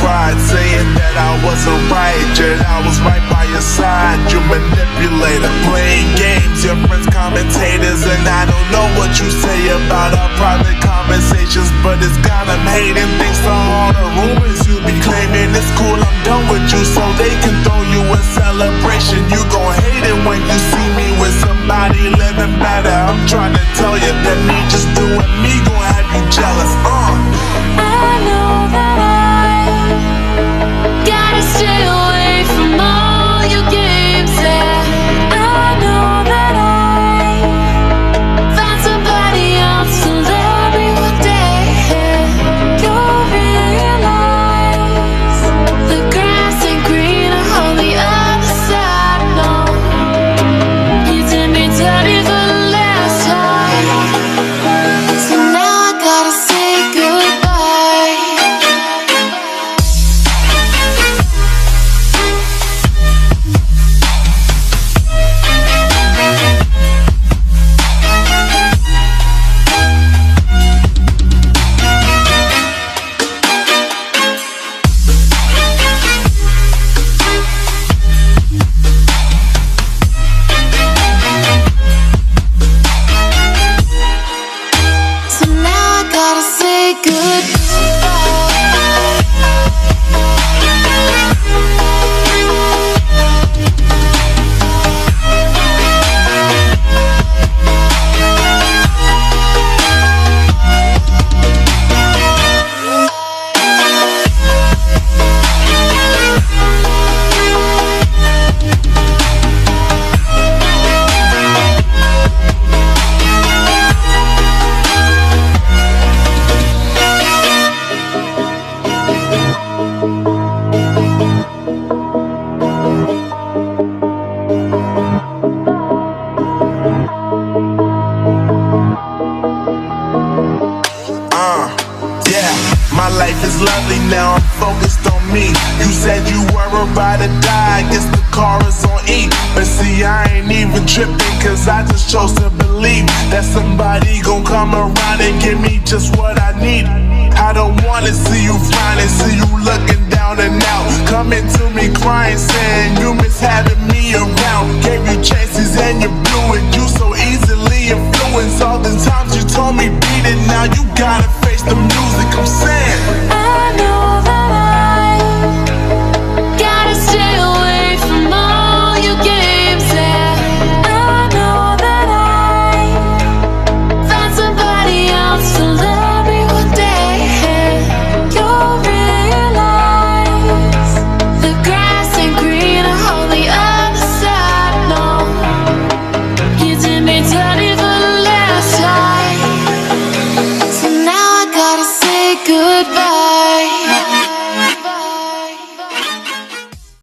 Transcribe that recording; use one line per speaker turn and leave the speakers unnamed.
cried, saying that I wasn't right, yet I was right by your side. You manipulator, playing games, your friends commentators, and I don't know what you say about our private conversations, but it's got them hating. Thanks for all the rumors you be claiming. It's cool, I'm done with you, so they can throw you a celebration. You gon' hate it when you see me with somebody living better. I'm trying to tell you that me just doing me gon' have you jealous.
I know that I gotta stay away from all your games, yeah. I know that I find somebody else to love me one day, yeah. You'll realize the grass ain't greener on the other side, no. You did me dirty for the last time, so now I gotta say goodbye. So now I gotta say goodbye.
Yeah, my life is lovely now, I'm focused on me. You said you were a ride or die, I guess the car is on E. But see, I ain't even tripping, cause I just chose to believe that somebody gon' come around and give me just what I need. I don't wanna see you frowning, see you looking down and out, coming to me crying, saying you miss having me around. Gave you chances and you blew it, you so easily influenced. All the times you told me beat it, now you gotta face the music. I'm saying
I know that I gotta stay away from all your games, yeah. I know that I find somebody else to love me one day, yeah. You'll realize the grass ain't greener on the other side, no. You did me dirty for the last time, so now I gotta say goodbye.